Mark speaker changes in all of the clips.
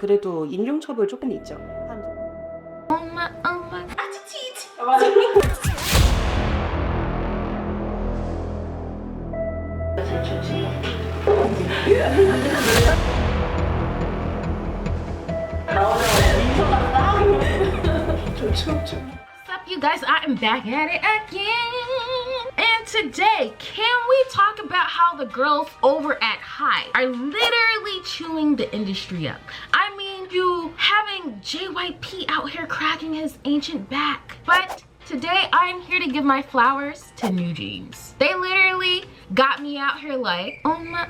Speaker 1: 그래도 인종차별 조금 있죠.
Speaker 2: 엄마 아치치치. What's up, you guys? I am back at it again. And today, can we talk about how the girls over at Hybe are literally chewing the industry up? I mean, you having JYP out here cracking his ancient back. But today, I'm here to give my flowers to New Jeans. They literally got me out here like, oh my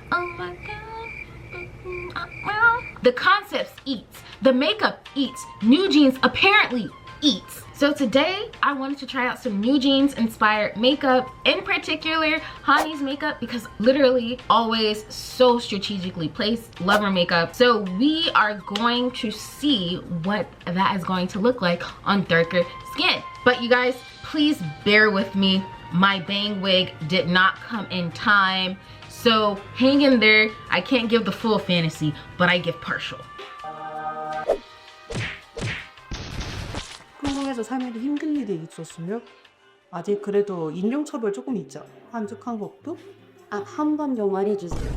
Speaker 2: god. The concepts eats, the makeup eats, New Jeans apparently eats. So today I wanted to try out some New Jeans inspired makeup, in particular Honey's makeup, because literally always so strategically placed. Love her makeup. So we are going to see what that is going to look like on darker skin. But you guys, please bear with me. My bang wig did not come in time. So hang in there. I can't give the full fantasy, but I give partial.
Speaker 1: 한국에서 살면서 힘든 일이 있었으며 아직 그래도 인종차별 조금 있죠. 한국도? 한 번 더 말해주세요.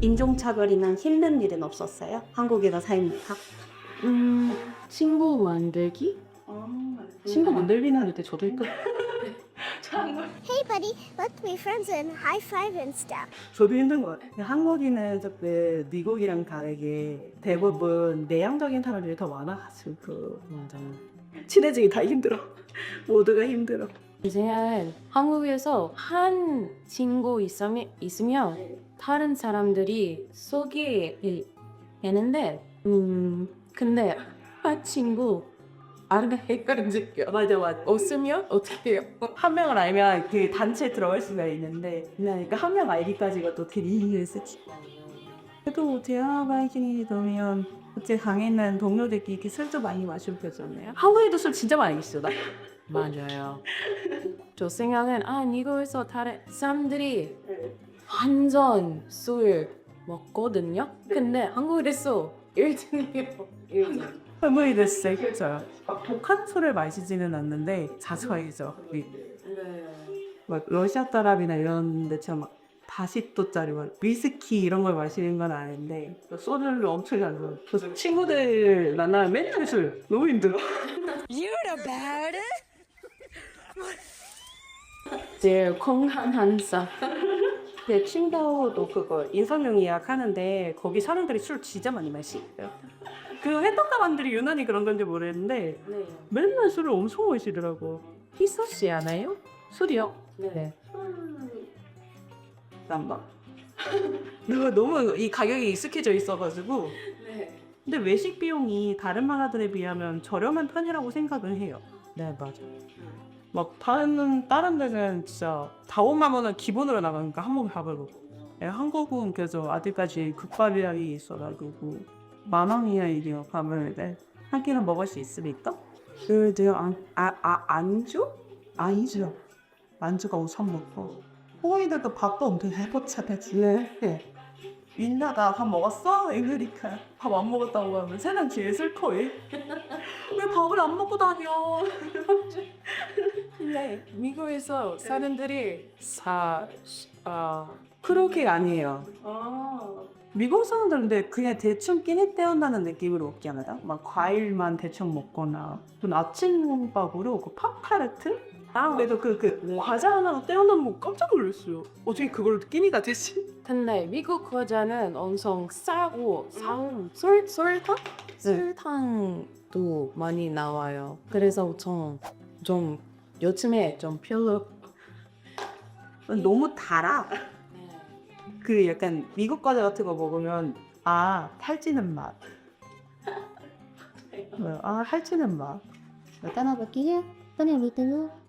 Speaker 1: 인종차별이나 힘든 일은 없었어요? 한국에서 살면서?
Speaker 2: 친구 만들기?
Speaker 1: 친구 만들기는 하는데 저도 했거든요.
Speaker 3: Hey buddy, let's be friends and high five and stuff.
Speaker 1: 저도 힘든 것 같아요. 한국인은 그 미국이랑 다르게 대부분 내향적인 사람들이 더 많아가지고 친해지기 다 힘들어. 모두가 힘들어.
Speaker 4: 이제는 한국에서 한 친구 있으면 다른 사람들이 소개했는데 근데 한 친구 알게 헷갈리죠.
Speaker 1: 맞아.
Speaker 4: 없으면 어떻게 해요?
Speaker 1: 한 명을 알면 그 단체에 들어갈 수가 있는데 그러니까 한 명 알기까지가 또 되게 힘들었지. 그래도 대화방송이 되면 그때 강의는 동료들끼리 이렇게 술도 많이 마시고 그러잖아요. 한국에도 술 진짜 많이 마시죠.
Speaker 4: 맞아요. 저 생각은 미국에서 다른 사람들이 완전 술 먹거든요. 근데 한국에서 1등이에요. 1등.
Speaker 1: 할머니 됐어요. 그렇죠. 독한 술을 마시지는 않는데 자주 마시죠. 막 러시아 따람이나 이런 데처럼 막 40도짜리 막 위스키 이런 걸 마시는 건 아닌데 소주를 엄청 잘 먹어요. 그래서 친구들 만나면 맨날 술. 너무 힘들어.
Speaker 4: 제일 건강한 사.
Speaker 1: 네, 칭다오도 그거 인성명 예약하는데 거기 사람들이 술 진짜 많이 마시고요. 그 회떡가방들이 유난히 그런 건지 모르겠는데 맨날 술을 엄청 마시더라고.
Speaker 4: 희소씨 않아요?
Speaker 1: 술이요?
Speaker 4: 네.
Speaker 1: 난봐. 너무 이 가격이 익숙해져 있어가지고. 근데 외식 비용이 다른 나라들에 비하면 저렴한 편이라고 생각을 해요.
Speaker 4: 네, 맞아요.
Speaker 1: 막 다른 데는 진짜 4-5만 원은 기본으로 나가니까 한 번 밥을 먹고. 한국은 그래서 아직까지 국밥이라기 있어가지고 10,000원이야 이게 밥을 한 끼는 먹을 수 있습니까? 그래도 안주? 아니죠. 안주가 우선 먹고. 호이들도 밥도 엄청 해보차겠지. 네. 민나가 밥 먹었어? 이러니까 밥 안 먹었다고 하면 세상 제일 슬퍼해. 왜 밥을 안 먹고 다녀?
Speaker 4: 네, 미국에서 사람들이
Speaker 1: 그렇게 아니에요. 미국 사람들인데 그냥 대충 끼니 때운다는 느낌으로 먹게 합니다. 막 과일만 대충 먹거나 또 아침밥으로 그 팝타르트? 그래도 그 과자 하나 때운다는 거 깜짝 놀랐어요. 어떻게 그걸 끼니가 되지?
Speaker 4: 근데 미국 과자는 엄청 싸고 설탕도 많이 나와요. 그래서 좀 요즘에 좀 별로.
Speaker 1: 너무 달아. 그 약간 미국 과자 같은 거 먹으면 탈지는 맛. 탈지는 맛.
Speaker 3: 떠나볼게요. 떠나볼게요.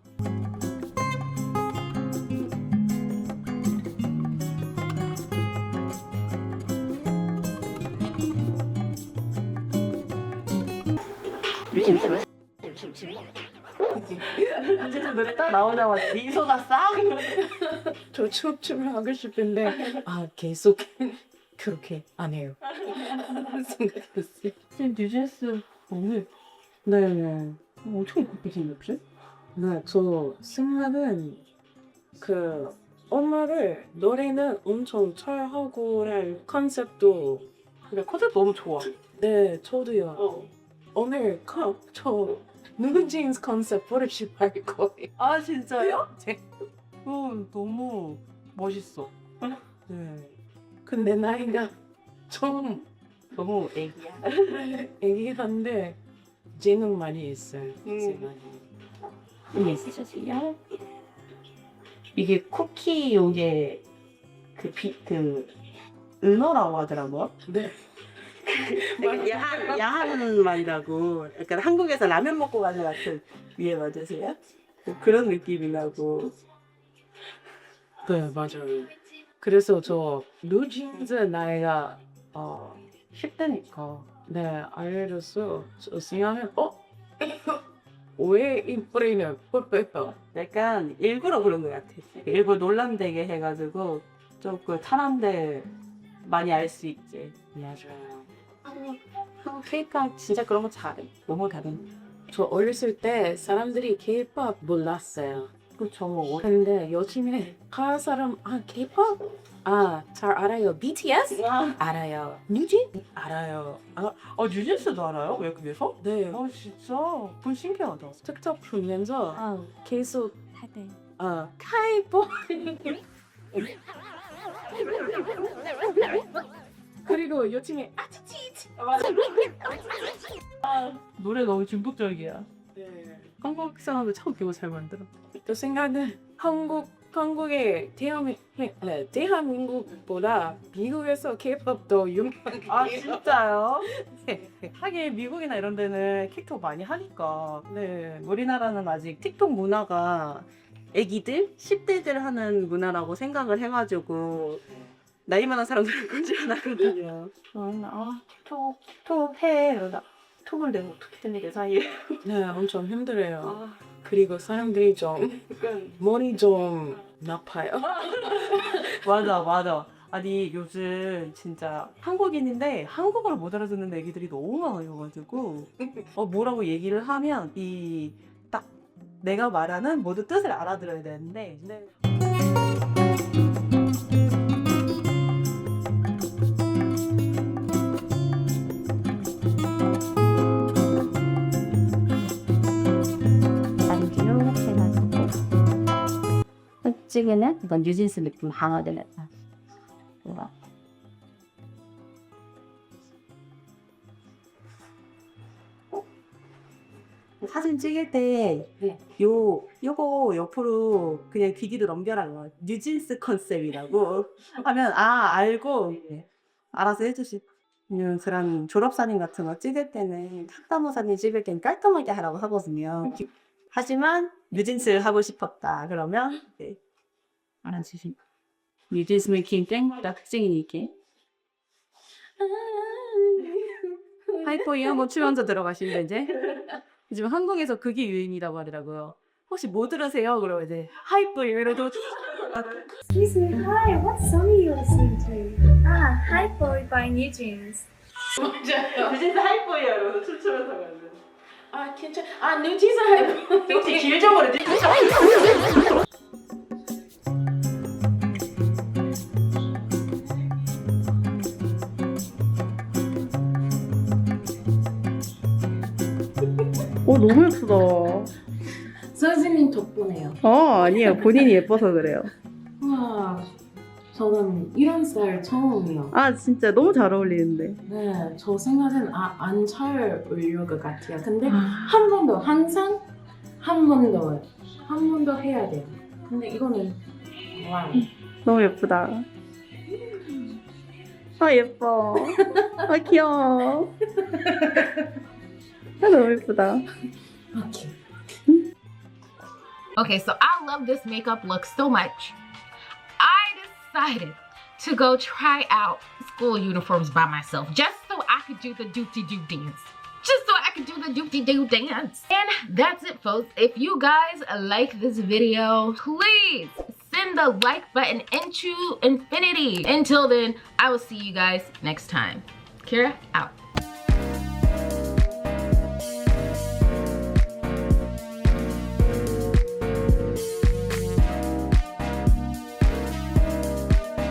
Speaker 1: 이제 딱 나오자마자 미소가 싹.
Speaker 4: 저 춤을 하고 싶은데 계속 그렇게 안 해요. 생각했어요.
Speaker 1: 쌤 뉴진스 오늘
Speaker 4: 네.
Speaker 1: 어떻게 그렇게 생겼지?
Speaker 4: 네, 저 생각은 그 엄마를 노래는 엄청 잘하고 할 컨셉도
Speaker 1: 근데 컨셉 너무 좋아.
Speaker 4: 네, 저도요. 오늘 저 뉴진스 컨셉 보르실 할 거예요.
Speaker 1: 아 진짜요? 너무 멋있어.
Speaker 4: 네. 근데 나이가 좀
Speaker 1: 너무 애기야.
Speaker 4: 애기한데 재능 많이 있어요. 재능이.
Speaker 1: 이게 쓰셨어요? 이게 쿠키 요게 그 은어라고 하더라고요.
Speaker 4: 네.
Speaker 1: 야한 말이라고. 약간 한국에서 라면 먹고 가는 것 같은 위에 맞으세요? 뭐 그런 느낌이 나고.
Speaker 4: 네, 맞아요. 그래서 저 뉴진스 나이가
Speaker 1: 10대니까.
Speaker 4: 네, 알려줬어. 저 생각하면 왜 이 뿌리는 뽀뽀요?
Speaker 1: 약간 일부러 그런 것 같아. 일부러 논란되게 해가지고 조금 사람들 많이 알 수 있지.
Speaker 4: 맞아요.
Speaker 1: 한국 케이팝 진짜 그런 거 잘해. 너무 잘해.
Speaker 4: 저 어렸을 때 사람들이 K-pop 몰랐어요.
Speaker 1: 그쵸.
Speaker 4: 근데 요즘에 한 사람 K-pop 잘 알아요. BTS 알아요. 뉴진 알아요.
Speaker 1: 뉴진스도 알아요? 외국에서?
Speaker 4: 네.
Speaker 1: 진짜. 그건 신기하다.
Speaker 4: 틱톡 보면서 계속
Speaker 3: 하대.
Speaker 4: K-pop 그리고 요즘에 아치치치
Speaker 1: 노래 너무 중독적이야.
Speaker 4: 네.
Speaker 1: 한국 사람들 참 기분 잘 만들어.
Speaker 4: 또 생각은 한국의 대한민국보다 미국에서 K-pop 더 유명해요.
Speaker 1: 진짜요? 하긴 미국이나 이런 데는 틱톡 많이 하니까. 네. 우리나라는 아직 틱톡 문화가 애기들, 10대들 하는 문화라고 생각을 해가지고 나이 많은 사람들은 그러지 않았거든요. 틱톡 해. 이러다 톡을 내가 어떻게 했니 내 사이에.
Speaker 4: 네, 엄청 힘들어요. 그리고 사람들이 좀 머리 좀 나빠요.
Speaker 1: 맞아. 아니 요즘 진짜 한국인인데 한국어를 못 알아듣는 애기들이 너무 많아가지고 뭐라고 얘기를 하면 이 딱 내가 말하는 모두 뜻을 알아들어야 되는데
Speaker 3: 안주로 해가지고 솔직히는 이건 뉴진스 느낌 강하게 냈다. 뭐가?
Speaker 1: 사진 찍을 때 요거 옆으로 그냥 귀기를 넘겨라 거 뉴진스 컨셉이라고 하면 알고 알아서 해주시. 그런 졸업사진 같은 거 찍을 때는 학다모 사진 찍을 때는 깔끔하게 하라고 하거든요. 하지만 뉴진스 하고 싶었다 그러면 알아주시. 뉴진스 느낌 땡보다 특징이니까. 하이퍼이 한번 추면서 들어가시면 이제 요즘 한국에서 그게 유행이라고 하더라고요. 혹시 뭐 들으세요? 그러면 이제 하이퍼이 이래도
Speaker 5: Excuse me, hi, what song are you listening to? Hi Boy by New Jeans.
Speaker 1: 뉴진스 하이퍼이야 이러면서 춤추면서 가는.
Speaker 4: 괜찮아. 뉴진스 하이퍼.
Speaker 1: 혹시 길정으로 너무 예쁘다.
Speaker 4: 선생님 덕분에요.
Speaker 1: 아니에요. 본인이 예뻐서 그래요.
Speaker 4: 와, 저는 이런 스타일 처음이에요.
Speaker 1: 진짜 너무 잘 어울리는데.
Speaker 4: 네, 저 생각은 안 잘 어울릴 것 같아요. 근데 한 번 더, 항상 한 번 더 해야 돼요. 근데 이거는 와우.
Speaker 1: 너무 예쁘다. 예뻐. 귀여워. 너무 예쁘다.
Speaker 4: 오케이.
Speaker 2: Okay, so I love this makeup look so much. I decided to go try out school uniforms by myself just so I could do the doop-de-doo dance. Just so I could do the doop-de-doo dance. And that's it, folks. If you guys like this video, please spin the like button into infinity. Until then, I will see you guys next time. Kira out.